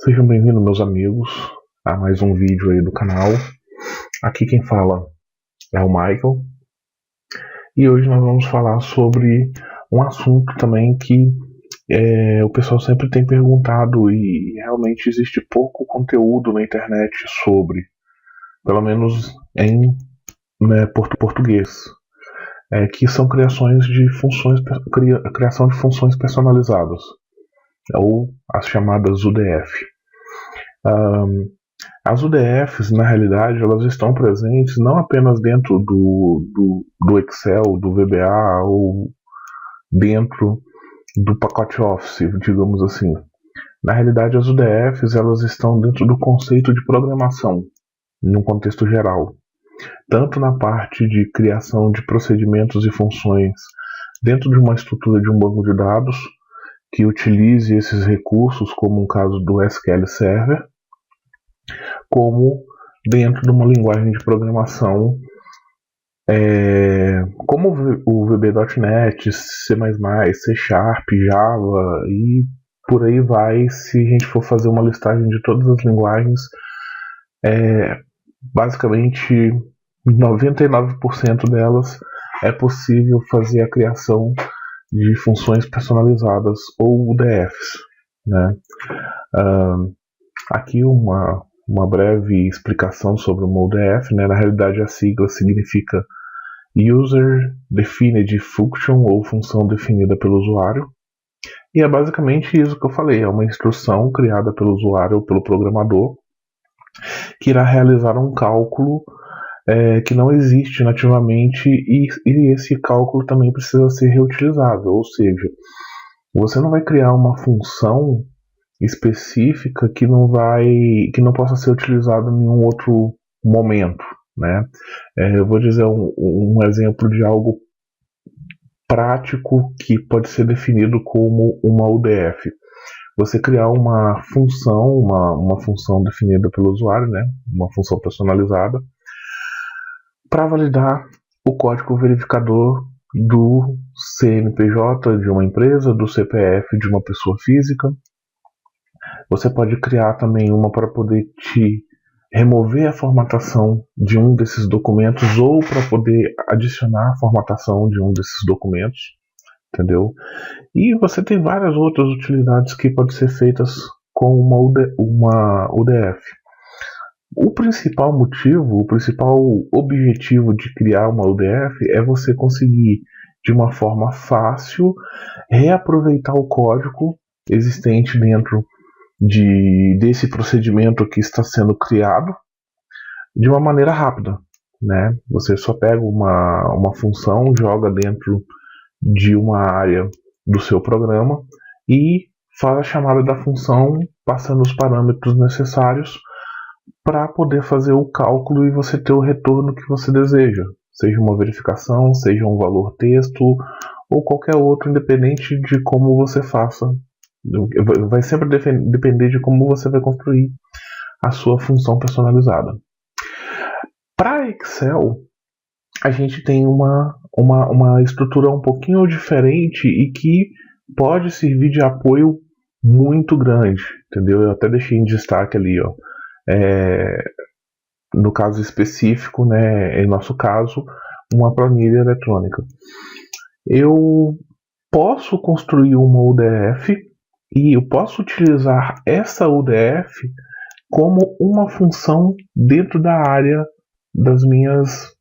Sejam bem-vindos, meus amigos, a mais um vídeo aí do canal. Aqui quem fala é o Michael. E hoje nós vamos falar sobre um assunto também que o pessoal sempre tem perguntado e realmente existe pouco conteúdo na internet sobre, pelo menos em português, que são criação de funções personalizadas, ou as chamadas UDF. As UDFs, na realidade, elas estão presentes não apenas dentro do Excel, do VBA ou dentro do pacote Office, digamos assim. Na realidade, as UDFs elas estão dentro do conceito de programação, num contexto geral. Tanto na parte de criação de procedimentos e funções dentro de uma estrutura de um banco de dados, que utilize esses recursos, como no caso do SQL Server, como dentro de uma linguagem de programação como o VB.NET, C++, C Sharp, Java e por aí vai. Se a gente for fazer uma listagem de todas as linguagens, basicamente 99% delas é possível fazer a criação de funções personalizadas ou UDFs, né? Aqui uma breve explicação sobre uma UDF, né? Na realidade a sigla significa User Defined Function, ou função definida pelo usuário, e é basicamente isso que eu falei, é uma instrução criada pelo usuário ou pelo programador que irá realizar um cálculo que não existe nativamente, e esse cálculo também precisa ser reutilizável, ou seja, você não vai criar uma função específica que não possa ser utilizada em nenhum outro momento, né? Eu vou dizer um exemplo de algo prático que pode ser definido como uma UDF. Você criar uma função definida pelo usuário, né? Uma função personalizada, para validar o código verificador do CNPJ de uma empresa, do CPF de uma pessoa física. Você pode criar também uma para poder te remover a formatação de um desses documentos ou para poder adicionar a formatação de um desses documentos, entendeu? E você tem várias outras utilidades que podem ser feitas com uma UDF. O principal objetivo de criar uma UDF é você conseguir, de uma forma fácil, reaproveitar o código existente dentro desse procedimento que está sendo criado de uma maneira rápida, né? Você só pega uma função, joga dentro de uma área do seu programa e faz a chamada da função, passando os parâmetros necessários para poder fazer o cálculo e você ter o retorno que você deseja, seja uma verificação, seja um valor texto ou qualquer outro, independente de como você faça. Vai sempre depender de como você vai construir a sua função personalizada. Para Excel, a gente tem uma estrutura um pouquinho diferente e que pode servir de apoio muito grande, entendeu? Eu até deixei em destaque ali, ó, no caso específico, né, em nosso caso, uma planilha eletrônica. Eu posso construir uma UDF e eu posso utilizar essa UDF como uma função dentro da área das minhas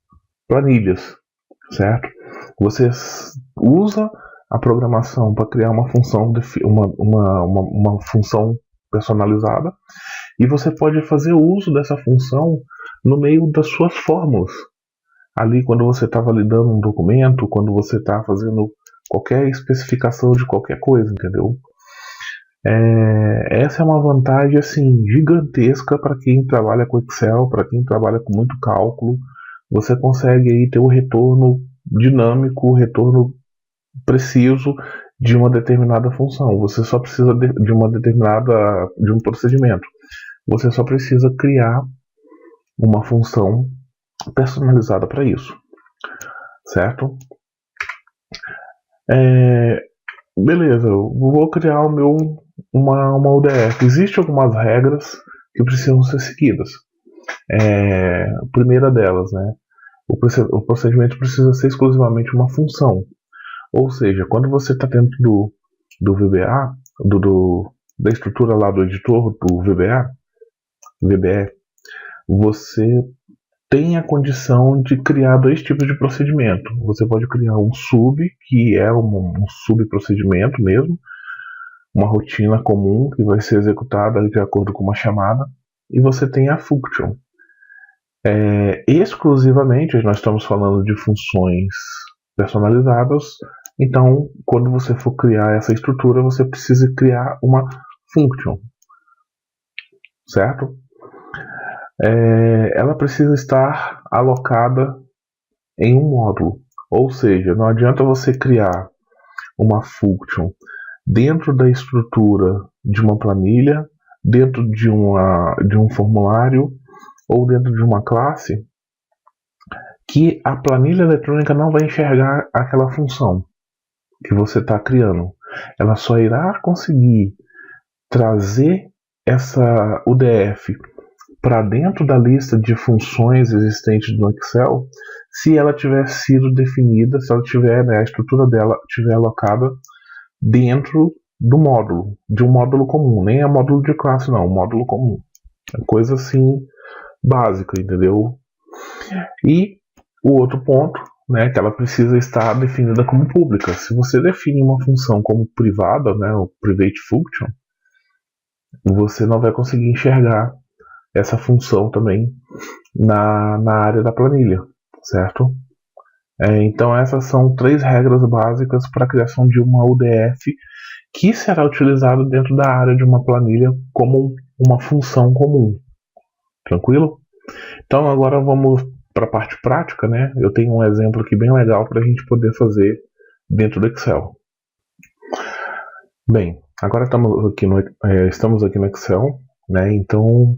planilhas, certo? Você usa a programação para criar uma função, uma função personalizada, e você pode fazer uso dessa função no meio das suas fórmulas. Ali, quando você está validando um documento, quando você está fazendo qualquer especificação de qualquer coisa, entendeu? Essa é uma vantagem assim, gigantesca para quem trabalha com Excel, para quem trabalha com muito cálculo. Você consegue aí ter o retorno dinâmico, o retorno preciso de uma determinada função. Você só precisa de um procedimento. Você só precisa criar uma função personalizada para isso, certo? Beleza, eu vou criar o meu uma UDF. Existem algumas regras que precisam ser seguidas. A primeira delas, né? O procedimento precisa ser exclusivamente uma função. Ou seja, quando você está dentro do VBA, da estrutura lá do editor do VBE, você tem a condição de criar dois tipos de procedimento. Você pode criar um sub, que é um subprocedimento mesmo, uma rotina comum que vai ser executada de acordo com uma chamada, e você tem a function. Exclusivamente, nós estamos falando de funções personalizadas, então quando você for criar essa estrutura, você precisa criar uma function, certo? Ela precisa estar alocada em um módulo, ou seja, não adianta você criar uma function dentro da estrutura de uma planilha, dentro de um formulário ou dentro de uma classe, que a planilha eletrônica não vai enxergar aquela função que você está criando. Ela só irá conseguir trazer essa UDF para dentro da lista de funções existentes no Excel se ela tiver sido definida, se ela tiver, a estrutura dela estiver alocada dentro do módulo, de um módulo comum. Nem é módulo de classe, não, módulo comum. É coisa assim básica, entendeu? E o outro ponto, né, que ela precisa estar definida como pública. Se você define uma função como privada, né, o private function, você não vai conseguir enxergar essa função também na área da planilha, certo? Então essas são 3 regras básicas para a criação de uma UDF que será utilizada dentro da área de uma planilha como uma função comum. Tranquilo? Então agora vamos para a parte prática, né? Eu tenho um exemplo aqui bem legal para a gente poder fazer dentro do Excel. Bem, agora estamos aqui no Excel, né? Então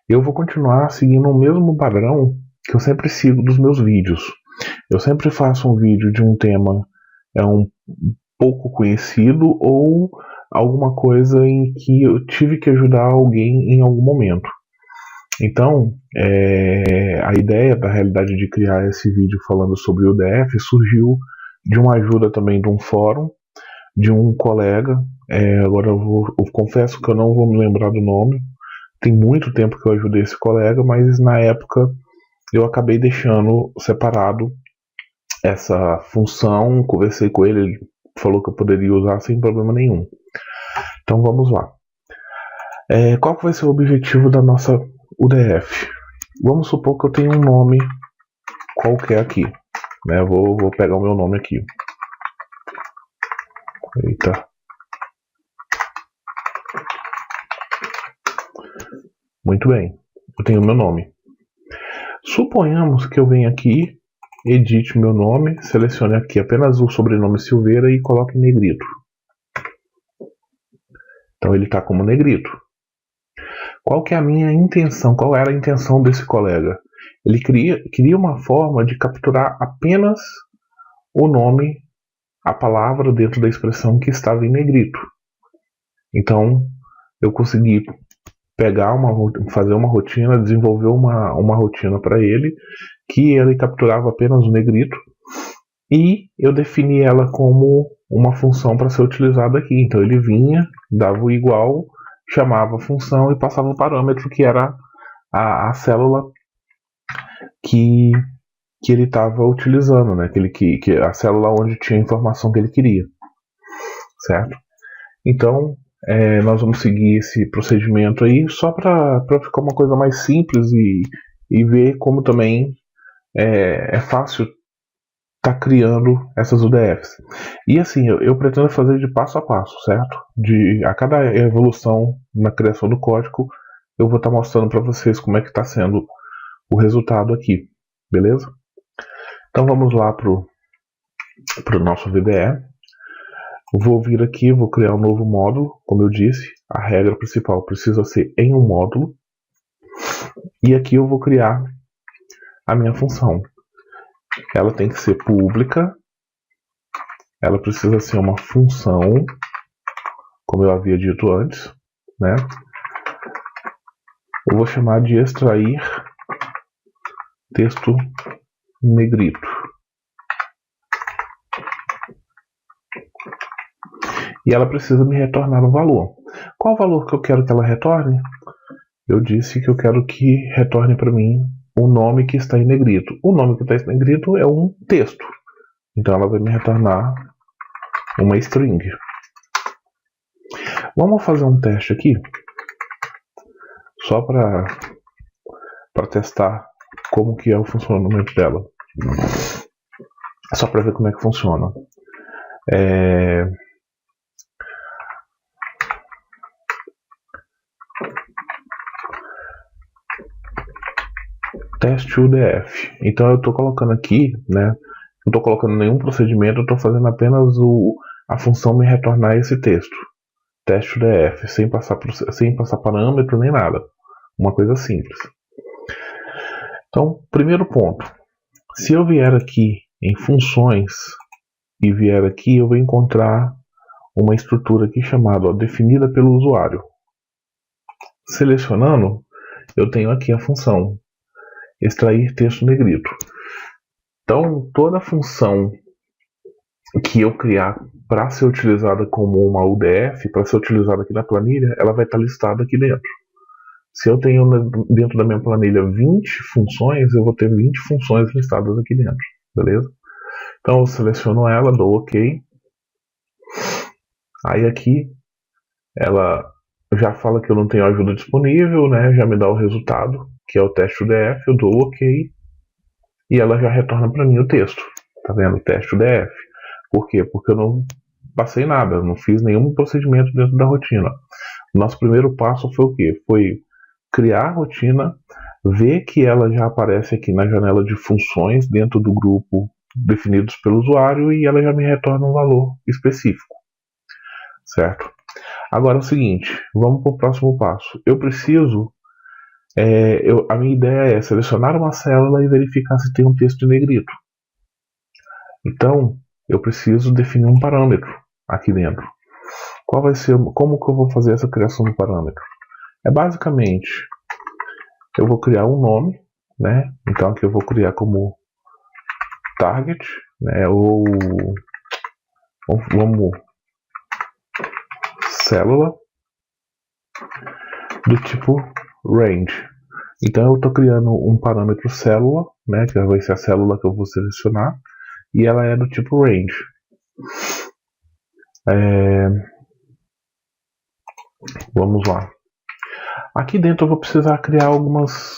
eu vou continuar seguindo o mesmo padrão que eu sempre sigo dos meus vídeos. Eu sempre faço um vídeo de um tema um pouco conhecido ou alguma coisa em que eu tive que ajudar alguém em algum momento. Então, a ideia da realidade de criar esse vídeo falando sobre o UDF surgiu de uma ajuda também de um fórum, de um colega. Agora eu confesso que eu não vou me lembrar do nome. Tem muito tempo que eu ajudei esse colega, mas na época eu acabei deixando separado essa função. Conversei com ele, ele falou que eu poderia usar sem problema nenhum. Então vamos lá. Qual que vai ser o objetivo da nossa UDF? Vamos supor que eu tenho um nome qualquer aqui, né? Vou pegar o meu nome aqui. Eita. Muito bem, eu tenho o meu nome. Suponhamos que eu venha aqui, edite meu nome, selecione aqui apenas o sobrenome Silveira e coloque negrito. Então ele está como negrito. Qual que é a minha intenção? Qual era a intenção desse colega? Ele queria uma forma de capturar apenas o nome, a palavra dentro da expressão que estava em negrito. Então eu consegui fazer uma rotina, desenvolver uma rotina para ele, que ele capturava apenas o negrito, e eu defini ela como uma função para ser utilizada aqui. Então ele vinha, dava o igual, chamava a função e passava o parâmetro que era a célula que ele estava utilizando, né? A célula onde tinha a informação que ele queria, certo? Então nós vamos seguir esse procedimento aí só para ficar uma coisa mais simples e ver como também é fácil tá criando essas UDFs. E assim, eu pretendo fazer de passo a passo, certo? A cada evolução na criação do código, eu vou estar mostrando para vocês como é que está sendo o resultado aqui, beleza? Então vamos lá pro nosso VBE. Vou vir aqui, vou criar um novo módulo. Como eu disse, a regra principal precisa ser em um módulo. E aqui eu vou criar a minha função. Ela tem que ser pública. Ela precisa ser uma função como eu havia dito antes, né? Eu vou chamar de extrair texto negrito. E ela precisa me retornar um valor. Qual o valor que eu quero que ela retorne? Eu disse que eu quero que retorne para mim o nome que está em negrito. O nome que está em negrito é um texto. Então ela vai me retornar uma string. Vamos fazer um teste aqui, só para testar como que é o funcionamento dela. Só para ver como é que funciona. Teste UDF. Então eu estou colocando aqui, né? Não estou colocando nenhum procedimento, eu estou fazendo apenas a função me retornar esse texto. Teste UDF, sem passar parâmetro nem nada. Uma coisa simples. Então, primeiro ponto. Se eu vier aqui em funções e vier aqui, eu vou encontrar uma estrutura aqui chamada definida pelo usuário. Selecionando, eu tenho aqui a função extrair texto negrito. Então, toda função que eu criar para ser utilizada como uma UDF, para ser utilizada aqui na planilha, ela vai estar listada aqui dentro. Se eu tenho dentro da minha planilha 20 funções, eu vou ter 20 funções listadas aqui dentro, beleza? Então eu seleciono ela, dou OK. Aí aqui ela já fala que eu não tenho ajuda disponível, né? Já me dá o resultado, que é o teste UDF, eu dou OK. E ela já retorna para mim o texto. Tá vendo? Teste UDF. Por quê? Porque eu não passei nada, não fiz nenhum procedimento dentro da rotina. Nosso primeiro passo foi o quê? Foi criar a rotina, ver que ela já aparece aqui na janela de funções dentro do grupo definidos pelo usuário e ela já me retorna um valor específico. Certo? Agora é o seguinte, vamos para o próximo passo. Eu preciso, a minha ideia é selecionar uma célula e verificar se tem um texto em negrito. Então, eu preciso definir um parâmetro aqui dentro. Qual vai ser, como que eu vou fazer essa criação do parâmetro? Basicamente, eu vou criar um nome, né? Então aqui eu vou criar como target, né? Ou vamos célula do tipo range. Então eu estou criando um parâmetro célula, né? Que vai ser a célula que eu vou selecionar e ela é do tipo range. Vamos lá. Aqui dentro eu vou precisar criar algumas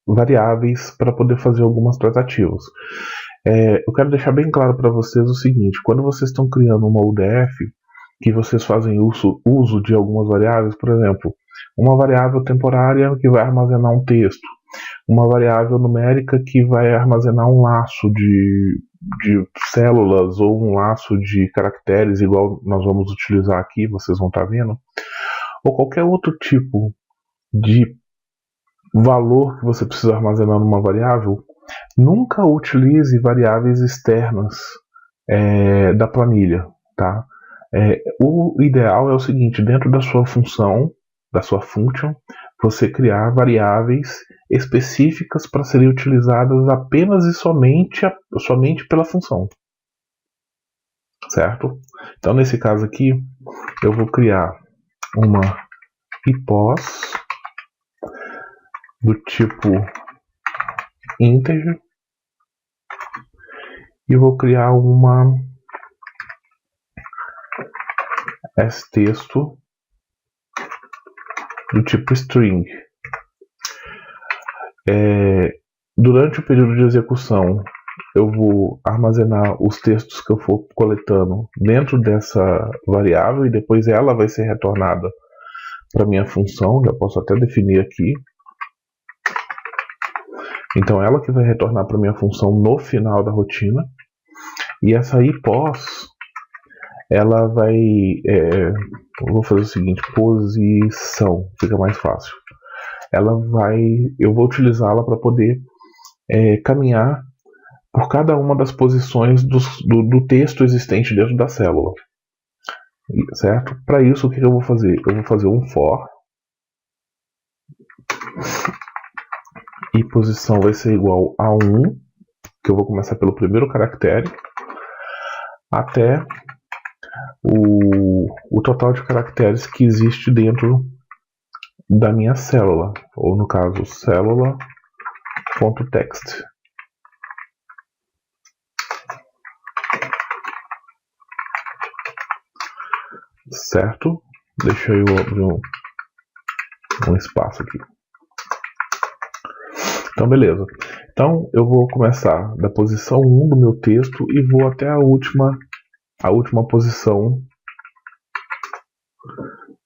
variáveis para poder fazer algumas tratativas. Eu quero deixar bem claro para vocês o seguinte: quando vocês estão criando uma UDF, que vocês fazem uso de algumas variáveis, por exemplo, uma variável temporária que vai armazenar um texto, uma variável numérica que vai armazenar um laço de células ou um laço de caracteres, igual nós vamos utilizar aqui, vocês vão estar vendo, ou qualquer outro tipo de valor que você precisa armazenar numa variável, nunca utilize variáveis externas da planilha, tá? O ideal é o seguinte: dentro da sua função, da sua function, você criar variáveis específicas para serem utilizadas apenas e somente pela função, certo? Então nesse caso aqui eu vou criar uma ipos do tipo integer e vou criar uma stexto do tipo string. Durante o período de execução eu vou armazenar os textos que eu for coletando dentro dessa variável e depois ela vai ser retornada para minha função. Já posso até definir aqui. Então ela que vai retornar para minha função no final da rotina. E essa ipos, ela vai... eu vou fazer o seguinte: posição, fica mais fácil. Eu vou utilizá-la para poder caminhar por cada uma das posições do texto existente dentro da célula. certo? Para isso, o que eu vou fazer? Eu vou fazer um for e posição vai ser igual a 1, que eu vou começar pelo primeiro caractere, até o total de caracteres que existe dentro da minha célula, ou no caso, célula.text. Certo? Deixa eu abrir um espaço aqui. Então, beleza. Então, eu vou começar da posição 1 do meu texto e vou até a última posição.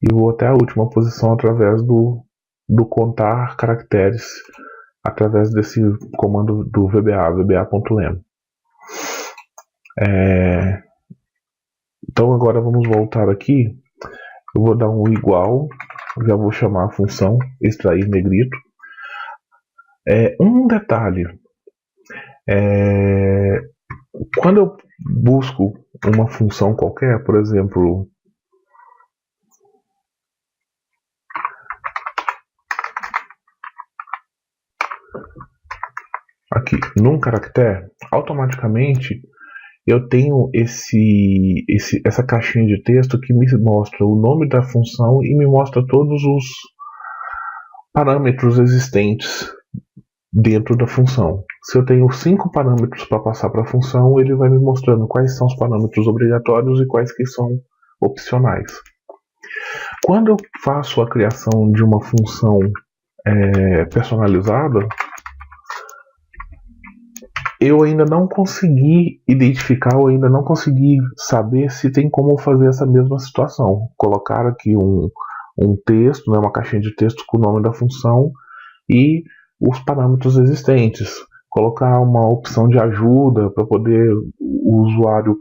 E vou até a última posição através do contar caracteres, através desse comando do vba.lem. Então, agora vamos voltar aqui. Eu vou dar um igual, já vou chamar a função extrair negrito. Um detalhe, quando eu busco uma função qualquer, por exemplo, aqui, num caractere, automaticamente eu tenho essa caixinha de texto que me mostra o nome da função e me mostra todos os parâmetros existentes dentro da função. Se eu tenho 5 parâmetros para passar para a função, ele vai me mostrando quais são os parâmetros obrigatórios e quais que são opcionais. Quando eu faço a criação de uma função personalizada, eu ainda não consegui identificar, ou ainda não consegui saber se tem como fazer essa mesma situação. Colocar aqui um texto, uma caixinha de texto com o nome da função e os parâmetros existentes. Colocar uma opção de ajuda para poder o usuário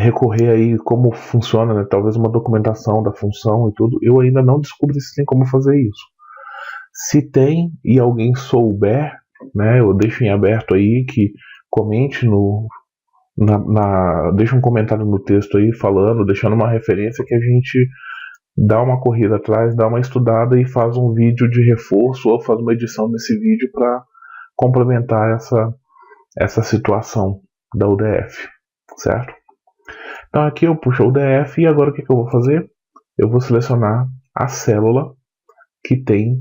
recorrer aí como funciona, né? Talvez uma documentação da função e tudo. Eu ainda não descobri se tem como fazer isso. Se tem e alguém souber, né, eu deixo em aberto aí que comente deixa um comentário no texto aí falando, deixando uma referência que a gente dá uma corrida atrás, dá uma estudada e faz um vídeo de reforço ou faz uma edição desse vídeo para complementar essa situação da UDF, certo? Então aqui eu puxo o UDF e agora o que eu vou fazer? Eu vou selecionar a célula que tem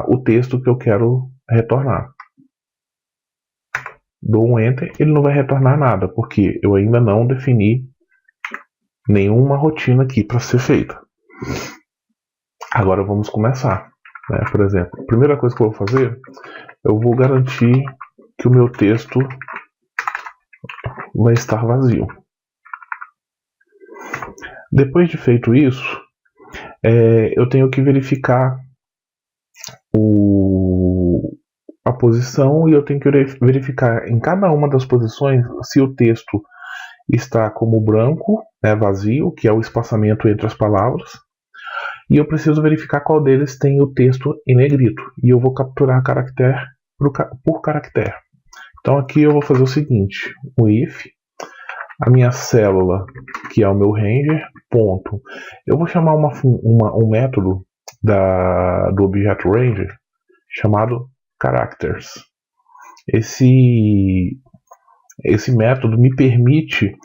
o texto que eu quero retornar. Dou um Enter, ele não vai retornar nada, porque eu ainda não defini nenhuma rotina aqui para ser feita. Agora vamos começar. Né? Por exemplo, a primeira coisa que eu vou fazer, eu vou garantir que o meu texto vai estar vazio. Depois de feito isso, eu tenho que verificar a posição e eu tenho que verificar em cada uma das posições se o texto está como branco, né, vazio, que é o espaçamento entre as palavras, e eu preciso verificar qual deles tem o texto em negrito, e eu vou capturar caractere por caractere. Então aqui eu vou fazer o seguinte, o if, a minha célula, que é o meu ranger, ponto. Eu vou chamar um método do objeto ranger chamado characters. Esse método me permite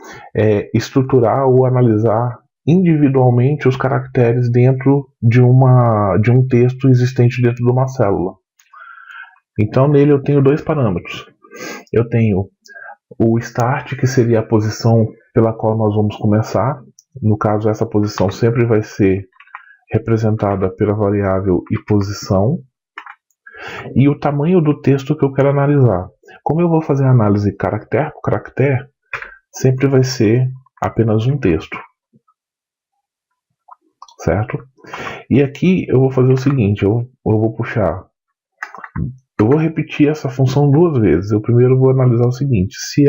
estruturar ou analisar individualmente os caracteres dentro de um texto existente dentro de uma célula. Então nele eu tenho 2 parâmetros. Eu tenho o start, que seria a posição pela qual nós vamos começar. No caso, essa posição sempre vai ser representada pela variável e posição. E o tamanho do texto que eu quero analisar. Como eu vou fazer a análise caractere por caractere, sempre vai ser apenas um texto. Certo? E aqui eu vou fazer o seguinte, eu vou puxar... Eu vou repetir essa função 2 vezes. Eu primeiro vou analisar o seguinte, se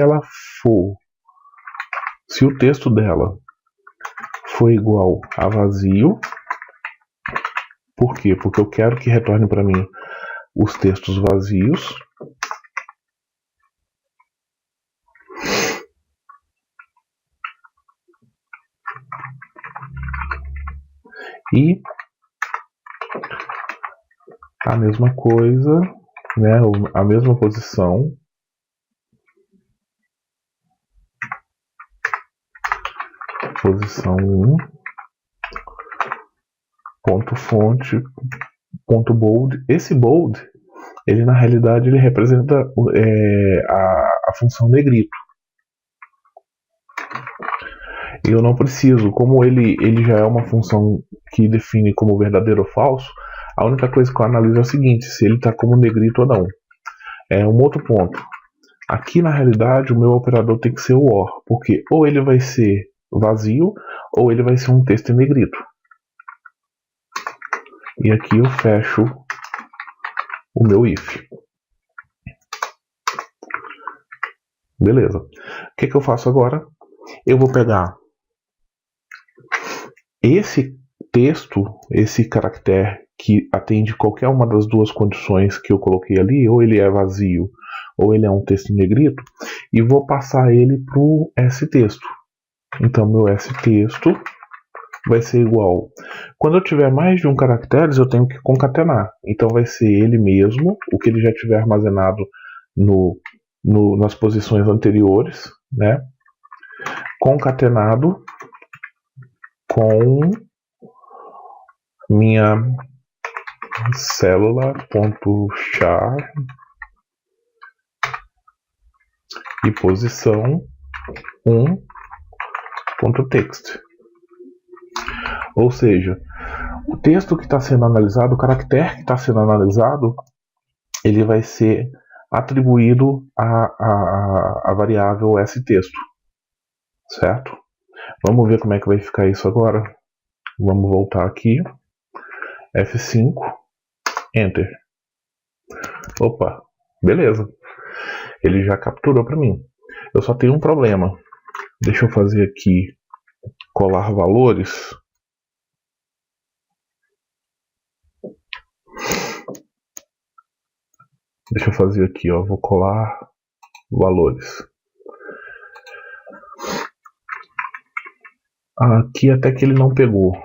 o texto dela for igual a vazio, por quê? Porque eu quero que retorne para mim os textos vazios. E a mesma coisa, né, a mesma posição. Posição 1, ponto fonte, ponto bold. Esse bold, ele na realidade ele representa a função negrito. Eu não preciso, como ele já é uma função que define como verdadeiro ou falso, a única coisa que eu analiso é o seguinte, se ele está como negrito ou não. Um outro ponto. Aqui na realidade o meu operador tem que ser o OR, porque ou ele vai ser vazio ou ele vai ser um texto em negrito. E aqui eu fecho o meu if. Beleza. O que eu faço agora? Eu vou pegar esse texto, esse caractere que atende qualquer uma das duas condições que eu coloquei ali, ou ele é vazio ou ele é um texto em negrito, e vou passar ele para o stexto. Então meu stexto vai ser igual. Quando eu tiver mais de um caractere, eu tenho que concatenar. Então vai ser ele mesmo, o que ele já tiver armazenado nas posições anteriores, né? Concatenado com minha célula.char e posição 1.text. Ou seja, o texto que está sendo analisado, o caractere que está sendo analisado, ele vai ser atribuído à variável stexto, certo? Vamos ver como é que vai ficar isso agora. Vamos voltar aqui, F5, Enter. Opa, beleza. Ele já capturou para mim. Eu só tenho um problema. Deixa eu fazer aqui, colar valores. Deixa eu fazer aqui, ó, vou colar valores. Aqui até que ele não pegou.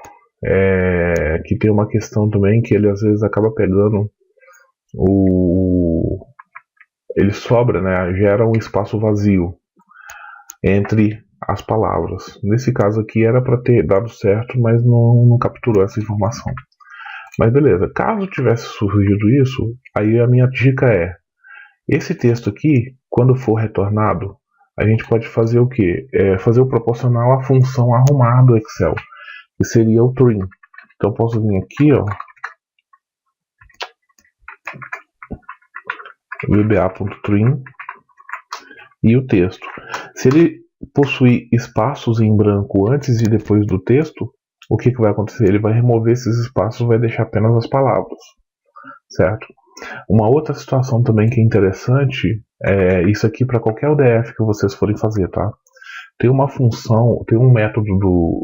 Aqui tem uma questão também que ele às vezes acaba pegando ele sobra, né? Gera um espaço vazio entre as palavras. Nesse caso aqui era para ter dado certo, mas não capturou essa informação. Mas beleza, caso tivesse surgido isso, aí a minha dica é, esse texto aqui, quando for retornado, a gente pode fazer o quê? Fazer o proporcional à função arrumar do Excel, que seria o trim. Então eu posso vir aqui, ó, vba.trim e o texto. Se ele possuir espaços em branco antes e depois do texto, o que vai acontecer? Ele vai remover esses espaços, vai deixar apenas as palavras, certo? Uma outra situação também que é interessante, isso aqui para qualquer UDF que vocês forem fazer, tá? Tem uma função, tem um método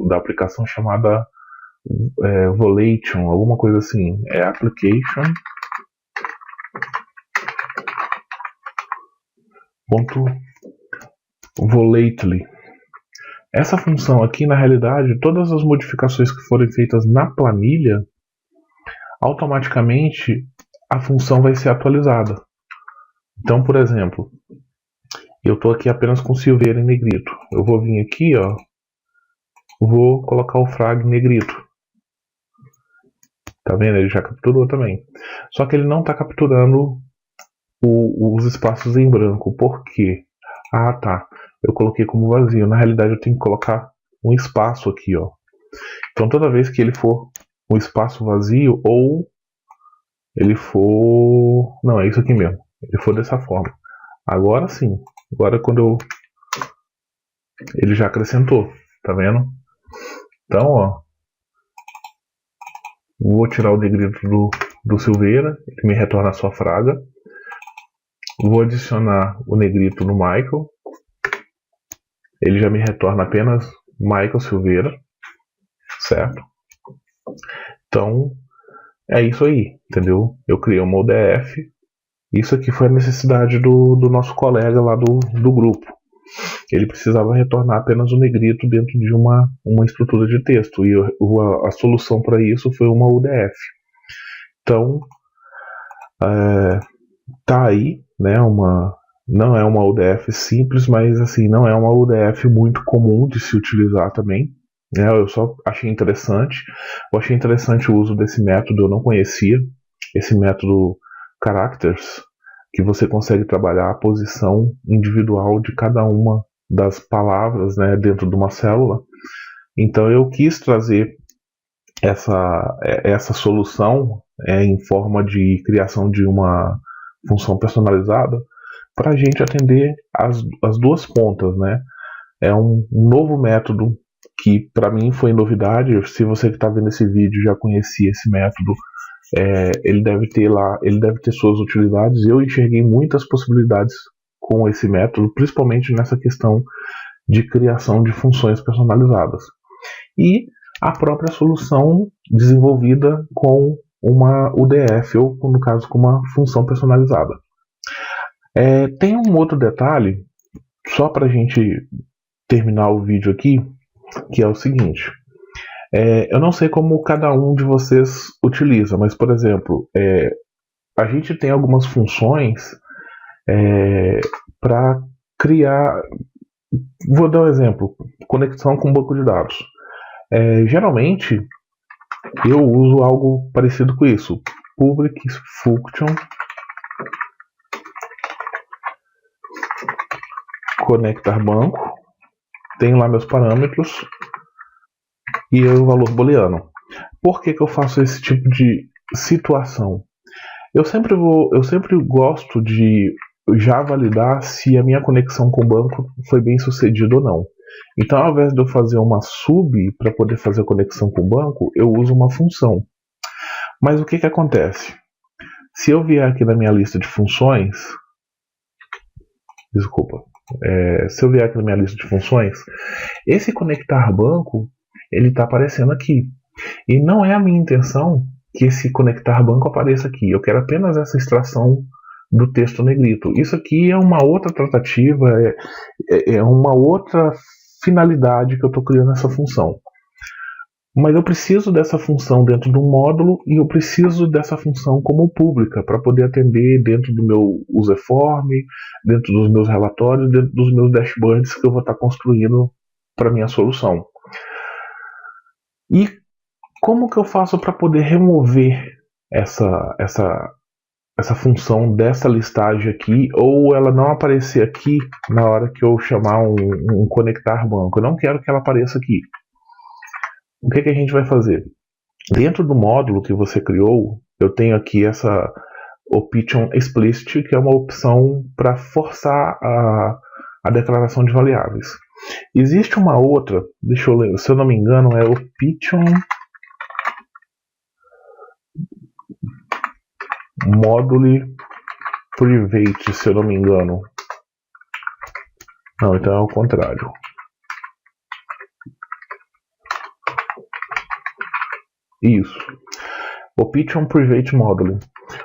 da aplicação chamada volation, alguma coisa assim, application .volately. Essa função aqui, na realidade, todas as modificações que forem feitas na planilha, automaticamente a função vai ser atualizada. Então, por exemplo, eu estou aqui apenas com Silveira em negrito. Eu vou vir aqui, ó, vou colocar o frag negrito. Tá vendo? Ele já capturou também. Só que ele não está capturando os espaços em branco. Por quê? Ah, tá. Eu coloquei como vazio. Na realidade, eu tenho que colocar um espaço aqui, ó. Então, toda vez que ele for um espaço vazio, ou ele for... Não, é isso aqui mesmo. Ele for dessa forma. Agora sim. Agora, quando ele já acrescentou. Tá vendo? Então, ó. Vou tirar o negrito do Silveira. Ele me retorna a sua fraga. Vou adicionar o negrito no Michael. Ele já me retorna apenas Michael Silveira. Certo? Então, é isso aí. Entendeu? Eu criei uma UDF. Isso aqui foi a necessidade do nosso colega lá do grupo. ele precisava retornar apenas o negrito dentro de uma estrutura de texto, e a solução para isso foi uma UDF. Então, tá aí, né, não é uma UDF simples, mas assim, não é uma UDF muito comum de se utilizar também. Eu só achei interessante. Eu achei interessante o uso desse método, eu não conhecia esse método Characters, que você consegue trabalhar a posição individual de cada uma das palavras, né, dentro de uma célula. Então eu quis trazer essa solução em forma de criação de uma função personalizada para a gente atender as duas pontas, né? É um novo método que para mim foi novidade. Se você que está vendo esse vídeo já conhecia esse método, ele deve ter suas utilidades. Eu enxerguei muitas possibilidades com esse método, principalmente nessa questão de criação de funções personalizadas. E a própria solução desenvolvida com uma UDF, ou no caso com uma função personalizada. Tem um outro detalhe, só para a gente terminar o vídeo aqui, que é o seguinte. Eu não sei como cada um de vocês utiliza, mas, por exemplo, a gente tem algumas funções para criar. Vou dar um exemplo: conexão com banco de dados. Geralmente, eu uso algo parecido com isso: public function conectar banco. Tenho lá meus parâmetros e o valor booleano. Por que eu faço esse tipo de situação? Eu sempre gosto de já validar se a minha conexão com o banco foi bem sucedida ou não. Então, ao invés de eu fazer uma sub para poder fazer a conexão com o banco, eu uso uma função. Mas o que acontece? Se eu vier aqui na minha lista de funções, se eu vier aqui na minha lista de funções, esse conectar banco, ele está aparecendo aqui. E não é a minha intenção que esse conectar banco apareça aqui. Eu quero apenas essa extração do texto negrito. Isso aqui é uma outra tratativa, é uma outra finalidade que eu estou criando essa função. Mas eu preciso dessa função dentro de um módulo e eu preciso dessa função como pública para poder atender dentro do meu userform, dentro dos meus relatórios, dentro dos meus dashboards que eu vou estar construindo para minha solução. E como que eu faço para poder remover essa função dessa listagem aqui, ou ela não aparecer aqui na hora que eu chamar um conectar banco? Eu não quero que ela apareça aqui. O que a gente vai fazer? Dentro do módulo que você criou, eu tenho aqui essa option explicit, que é uma opção para forçar a declaração de variáveis. Existe uma outra, deixa eu ler, se eu não me engano, é option module private, se eu não me engano. Não, então é o contrário. Isso. Option private module.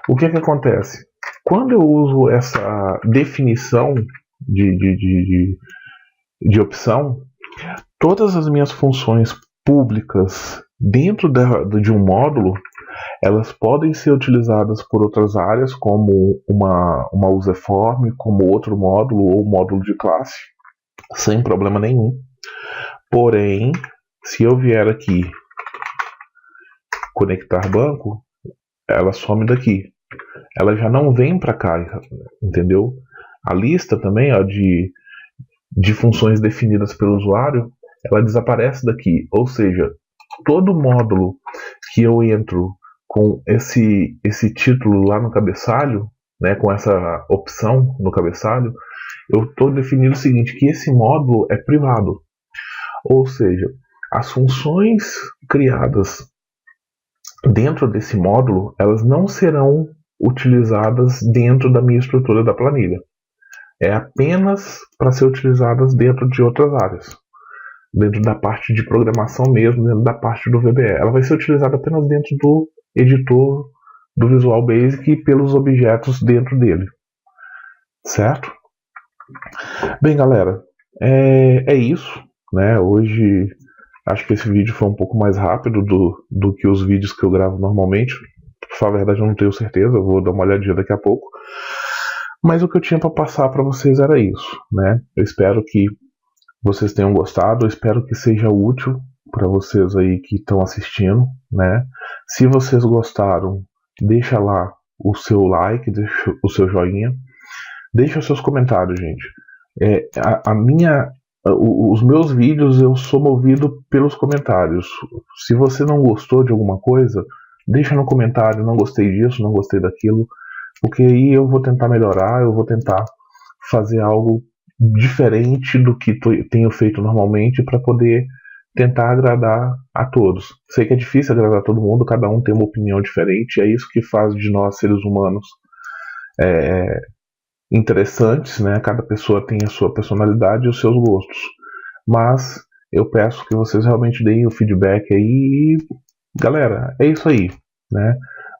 O que acontece? Quando eu uso essa definição de opção, todas as minhas funções públicas dentro de um módulo, elas podem ser utilizadas por outras áreas, como uma userform, como outro módulo ou módulo de classe, sem problema nenhum. Porém, se eu vier aqui conectar banco, ela some daqui. Ela já não vem para cá, entendeu? A lista também de funções definidas pelo usuário, ela desaparece daqui. Ou seja, todo módulo que eu entro com esse título lá no cabeçalho, né, com essa opção no cabeçalho, eu estou definindo o seguinte, que esse módulo é privado. Ou seja, as funções criadas dentro desse módulo, elas não serão utilizadas dentro da minha estrutura da planilha. É apenas para ser utilizadas dentro de outras áreas. Dentro da parte de programação mesmo, dentro da parte do VBE. Ela vai ser utilizada apenas dentro do editor do Visual Basic e pelos objetos dentro dele. Certo? Bem, galera, É isso, né? Hoje acho que esse vídeo foi um pouco mais rápido do que os vídeos que eu gravo normalmente. Pra falar a verdade, eu não tenho certeza, eu vou dar uma olhadinha daqui a pouco. Mas o que eu tinha para passar para vocês era isso, né? Eu espero que vocês tenham gostado, eu espero que seja útil para vocês aí que estão assistindo, né? Se vocês gostaram, deixa lá o seu like, deixa o seu joinha, deixa os seus comentários, gente. Os meus vídeos eu sou movido pelos comentários. Se você não gostou de alguma coisa, deixa no comentário, não gostei disso, não gostei daquilo, porque aí eu vou tentar melhorar, eu vou tentar fazer algo diferente do que tenho feito normalmente para poder tentar agradar a todos. Sei que é difícil agradar todo mundo, cada um tem uma opinião diferente, e é isso que faz de nós seres humanos interessantes, né? Cada pessoa tem a sua personalidade e os seus gostos. Mas eu peço que vocês realmente deem o feedback aí. Galera, é isso aí, né?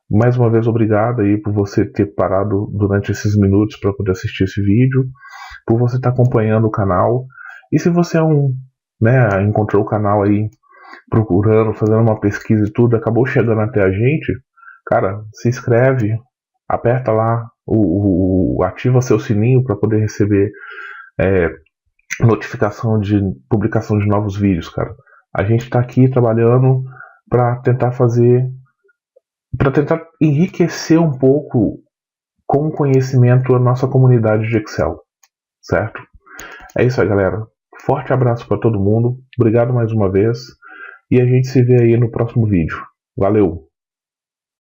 Mais uma vez, obrigado aí por você ter parado durante esses minutos para poder assistir esse vídeo, por você estar acompanhando o canal. E se você encontrou o canal aí procurando, fazendo uma pesquisa e tudo, acabou chegando até a gente, cara, se inscreve, aperta lá, ativa seu sininho para poder receber notificação de publicação de novos vídeos, cara. A gente está aqui trabalhando para tentar enriquecer um pouco com o conhecimento a nossa comunidade de Excel, certo? É isso aí, galera. Forte abraço para todo mundo. Obrigado mais uma vez. E a gente se vê aí no próximo vídeo. Valeu!